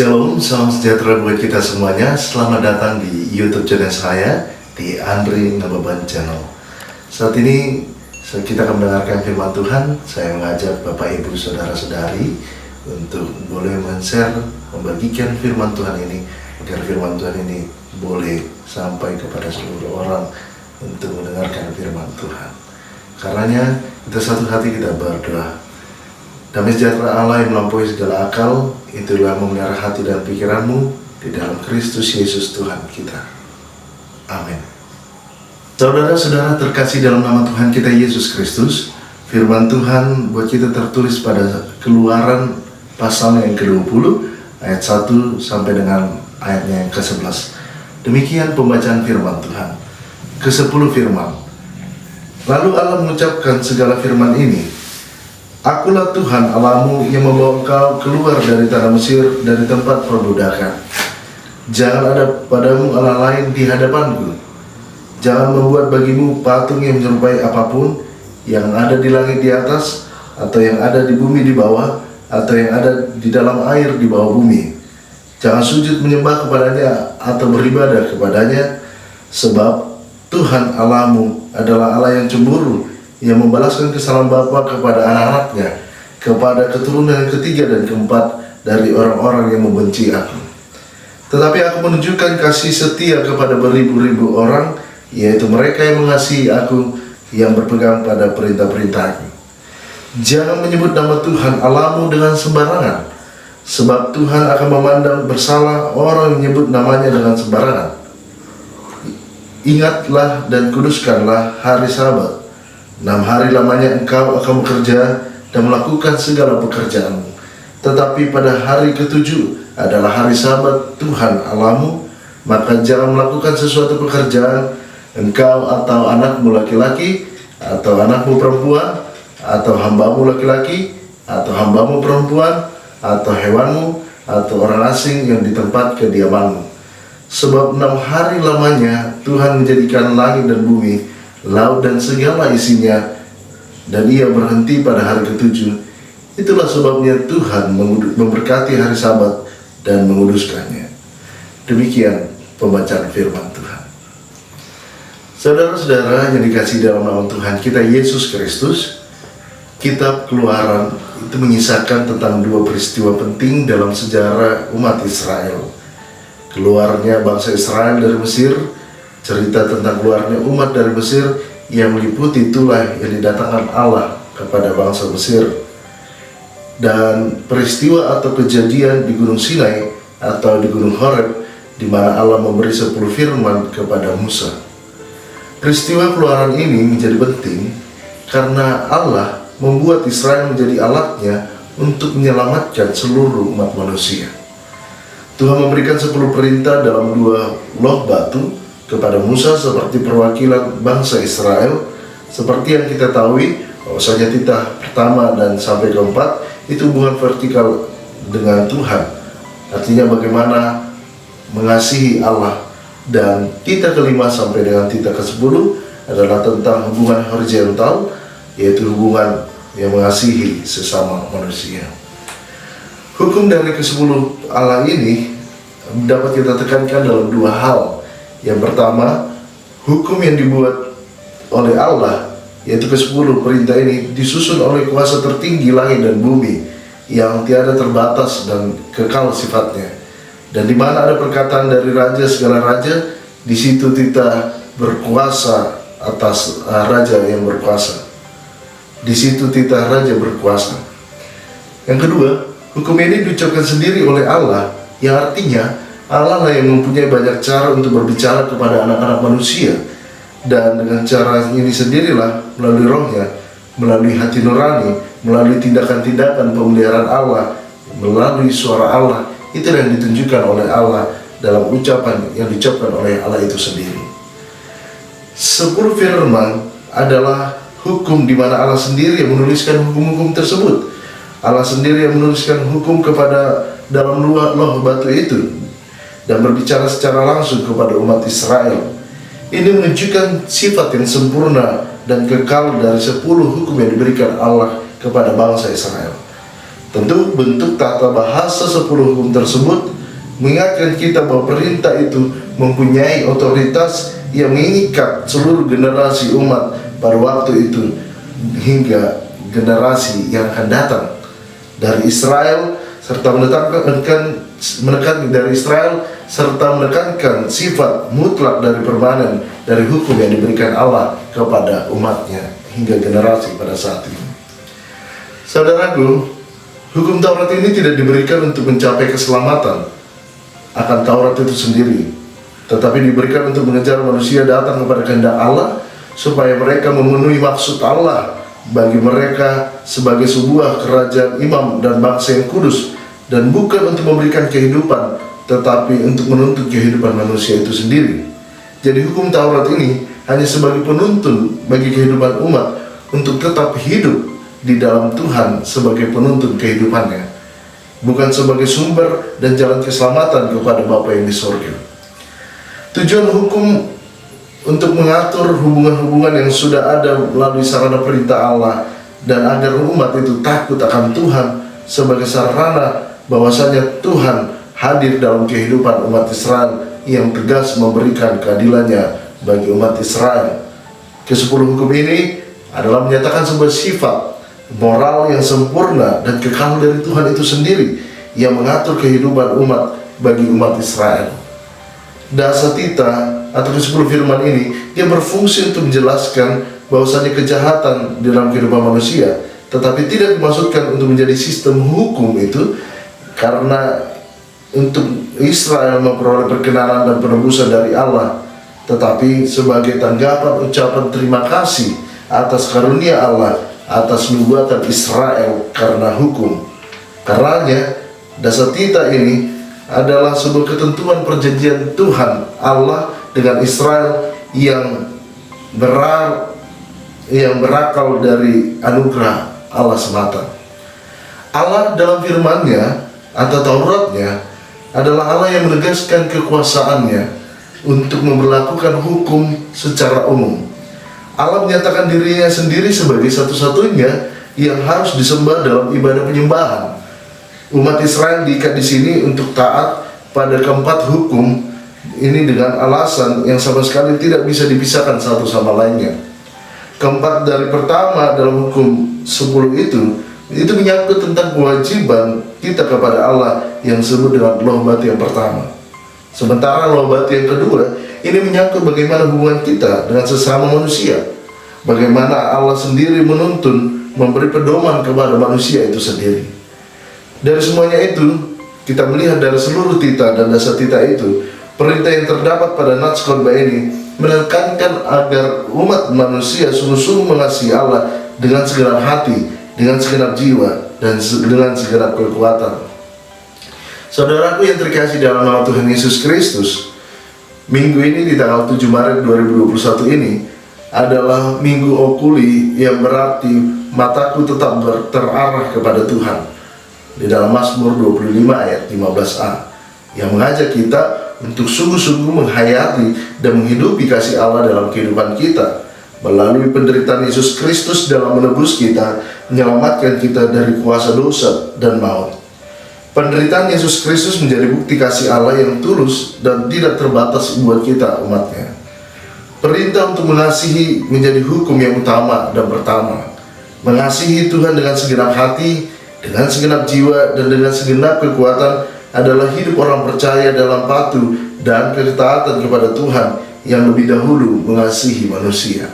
Shalom, salam sejahtera buat kita semuanya. Selamat datang di YouTube channel saya, di Andri Ngababan Channel. Saat ini kita akan mendengarkan firman Tuhan. Saya mengajak Bapak Ibu Saudara-saudari untuk boleh men-share, membagikan firman Tuhan ini, agar firman Tuhan ini boleh sampai kepada seluruh orang untuk mendengarkan firman Tuhan. Karenanya kita satu hati, kita berdoa. Damai sejahtera Allah yang melampaui segala akal, itulah memelihara hati dan pikiranmu di dalam Kristus Yesus Tuhan kita. Amin. Saudara-saudara terkasih dalam nama Tuhan kita Yesus Kristus, firman Tuhan buat kita tertulis pada Keluaran pasal yang ke-20 ayat 1 sampai dengan ayatnya yang ke-11. Demikian pembacaan firman Tuhan. Ke-10 firman. Lalu Allah mengucapkan segala firman ini, Akulah Tuhan Allahmu yang membawa engkau keluar dari tanah Mesir, dari tempat perbudakan. Jangan ada padamu Allah lain di hadapanku. Jangan membuat bagimu patung yang menyerupai apapun, yang ada di langit di atas, atau yang ada di bumi di bawah, atau yang ada di dalam air di bawah bumi. Jangan sujud menyembah kepadanya atau beribadah kepadanya, sebab Tuhan Allahmu adalah Allah yang cemburu, yang membalaskan kesalahan bapa kepada anak-anaknya, kepada keturunan yang ketiga dan keempat dari orang-orang yang membenci aku. Tetapi aku menunjukkan kasih setia kepada beribu-ribu orang, yaitu mereka yang mengasihi aku, yang berpegang pada perintah-perintahku. Jangan menyebut nama Tuhan Allahmu dengan sembarangan, sebab Tuhan akan memandang bersalah orang yang menyebut namanya dengan sembarangan. Ingatlah dan kuduskanlah hari Sabat. 6 hari lamanya engkau akan bekerja dan melakukan segala pekerjaanmu. Tetapi pada hari ke-7 adalah hari Sabat Tuhan Allahmu, maka jangan melakukan sesuatu pekerjaan, engkau atau anakmu laki-laki, atau anakmu perempuan, atau hambamu laki-laki, atau hambamu perempuan, atau hewanmu, atau orang asing yang di tempat kediamanmu. Sebab 6 hari lamanya Tuhan menjadikan langit dan bumi, laut dan segala isinya, dan ia berhenti pada hari ke-7. Itulah sebabnya Tuhan memberkati hari Sabat dan menguduskannya. Demikian pembacaan firman Tuhan. Saudara-saudara yang dikasihi dalam nama Tuhan kita Yesus Kristus, kitab Keluaran itu mengisahkan tentang 2 peristiwa penting dalam sejarah umat Israel. Keluarnya bangsa Israel dari Mesir, cerita tentang keluarnya umat dari Mesir yang meliputi itulah yang didatangkan Allah kepada bangsa Mesir, dan peristiwa atau kejadian di Gunung Sinai atau di Gunung Horeb, di mana Allah memberi 10 firman kepada Musa. Peristiwa keluaran ini menjadi penting karena Allah membuat Israel menjadi alatnya untuk menyelamatkan seluruh umat manusia. Tuhan memberikan 10 perintah dalam 2 loh batu kepada Musa seperti perwakilan bangsa Israel. Seperti yang kita tahu, bahwasanya titah pertama dan sampai keempat itu hubungan vertikal dengan Tuhan, artinya bagaimana mengasihi Allah, dan titah kelima sampai dengan titah ke-10 adalah tentang hubungan horizontal, yaitu hubungan yang mengasihi sesama manusia. Hukum dari ke-10 Allah ini dapat kita tekankan dalam 2 hal. Yang pertama, hukum yang dibuat oleh Allah, yaitu ke-10 perintah ini, disusun oleh kuasa tertinggi langit dan bumi yang tiada terbatas dan kekal sifatnya. Dan di mana ada perkataan dari raja segala raja, di situ kita berkuasa atas raja yang berkuasa. Di situ titah raja berkuasa. Yang kedua, hukum ini diucapkan sendiri oleh Allah, yang artinya Allah lah yang mempunyai banyak cara untuk berbicara kepada anak-anak manusia, dan dengan cara ini sendirilah, melalui rohnya, melalui hati nurani, melalui tindakan-tindakan pemeliharaan Allah, melalui suara Allah, itu yang ditunjukkan oleh Allah dalam ucapan yang diucapkan oleh Allah itu sendiri. 10 firman adalah hukum di mana Allah sendiri yang menuliskan hukum-hukum tersebut. Allah sendiri yang menuliskan hukum kepada dalam loh batu itu, dan berbicara secara langsung kepada umat Israel. Ini menunjukkan sifat yang sempurna dan kekal dari 10 hukum yang diberikan Allah kepada bangsa Israel. Tentu bentuk tata bahasa 10 hukum tersebut mengingatkan kita bahwa perintah itu mempunyai otoritas yang mengikat seluruh generasi umat pada waktu itu hingga generasi yang akan datang. Dari Israel serta menekankan sifat mutlak dari permanen dari hukum yang diberikan Allah kepada umatnya hingga generasi pada saat ini. Saudaraku, hukum Taurat ini tidak diberikan untuk mencapai keselamatan akan Taurat itu sendiri, tetapi diberikan untuk mengejar manusia datang kepada kehendak Allah supaya mereka memenuhi maksud Allah bagi mereka sebagai sebuah kerajaan imam dan bangsa yang kudus, dan bukan untuk memberikan kehidupan, tetapi untuk menuntut kehidupan manusia itu sendiri. Jadi hukum Taurat ini hanya sebagai penuntun bagi kehidupan umat untuk tetap hidup di dalam Tuhan sebagai penuntun kehidupannya, bukan sebagai sumber dan jalan keselamatan kepada Bapa yang di sorga. Tujuan hukum untuk mengatur hubungan-hubungan yang sudah ada melalui sarana perintah Allah, dan agar umat itu takut akan Tuhan sebagai sarana bahwasanya Tuhan hadir dalam kehidupan umat Israel yang tegas memberikan keadilannya bagi umat Israel. Ke-10 hukum ini adalah menyatakan sebuah sifat moral yang sempurna dan kekal dari Tuhan itu sendiri yang mengatur kehidupan umat bagi umat Israel. Dasatita atau ke-10 firman ini dia berfungsi untuk menjelaskan bahwasanya kejahatan dalam kehidupan manusia, tetapi tidak dimaksudkan untuk menjadi sistem hukum itu karena untuk Israel memperoleh perkenanan dan penebusan dari Allah, tetapi sebagai tanggapan ucapan terima kasih atas karunia Allah atas nubuatan Israel karena hukum. Karenanya dasatita ini adalah sebuah ketentuan perjanjian Tuhan Allah dengan Israel yang berakal dari anugerah Allah semata. Allah dalam firman-Nya atau Tauratnya adalah Allah yang menegaskan kekuasaannya untuk memberlakukan hukum secara umum. Allah menyatakan dirinya sendiri sebagai satu-satunya yang harus disembah dalam ibadah penyembahan. Umat Israel diikat di sini untuk taat pada keempat hukum ini dengan alasan yang sama sekali tidak bisa dipisahkan satu sama lainnya. Keempat dari pertama dalam hukum 10 itu menyangkut tentang kewajiban kita kepada Allah yang disebut dengan law bati yang pertama. Sementara law bati yang kedua ini menyangkut bagaimana hubungan kita dengan sesama manusia, bagaimana Allah sendiri menuntun, memberi pedoman kepada manusia itu sendiri. Dari semuanya itu, kita melihat dari seluruh tita dan dasar tita itu, perintah yang terdapat pada Nats Khotbah ini menekankan agar umat manusia sungguh-sungguh mengasihi Allah dengan segenap hati, dengan segenap jiwa, dan dengan segenap kekuatan. Saudaraku yang terkasih dalam nama Tuhan Yesus Kristus, minggu ini di tanggal 7 Maret 2021 ini adalah minggu okuli, yang berarti mataku tetap terarah kepada Tuhan. Di dalam Mazmur 25 ayat 15a yang mengajak kita untuk sungguh-sungguh menghayati dan menghidupi kasih Allah dalam kehidupan kita melalui penderitaan Yesus Kristus dalam menebus kita, menyelamatkan kita dari kuasa dosa dan maut. Penderitaan Yesus Kristus menjadi bukti kasih Allah yang tulus dan tidak terbatas buat kita umatnya. Perintah untuk mengasihi menjadi hukum yang utama dan pertama. Mengasihi Tuhan dengan segenap hati, dengan segenap jiwa, dan dengan segenap kekuatan adalah hidup orang percaya dalam patuh dan ketaatan kepada Tuhan yang lebih dahulu mengasihi manusia.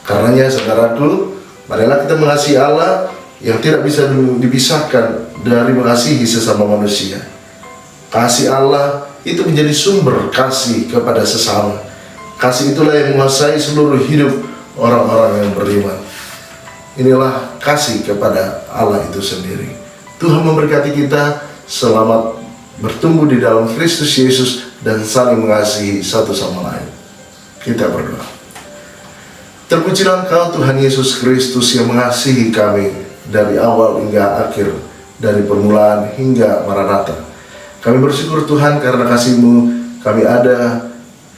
Karenanya saudaraku, marilah kita mengasihi Allah yang tidak bisa dipisahkan dari mengasihi sesama manusia. Kasih Allah itu menjadi sumber kasih kepada sesama. Kasih itulah yang menguasai seluruh hidup orang-orang yang beriman. Inilah kasih kepada Allah itu sendiri. Tuhan memberkati kita, selamat bertumbuh di dalam Kristus Yesus dan saling mengasihi satu sama lain. Kita berdoa. Terpujilah Engkau Tuhan Yesus Kristus yang mengasihi kami dari awal hingga akhir, dari permulaan hingga Maranatha. Kami bersyukur Tuhan karena kasih-Mu kami ada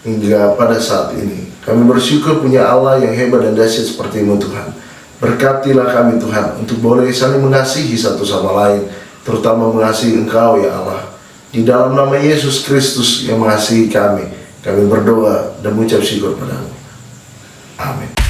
hingga pada saat ini. Kami bersyukur punya Allah yang hebat dan dahsyat seperti-Mu Tuhan. Berkatilah kami Tuhan untuk boleh saling mengasihi satu sama lain, terutama mengasihi Engkau ya Allah. Di dalam nama Yesus Kristus yang mengasihi kami berdoa dan mengucap syukur padamu. Amin.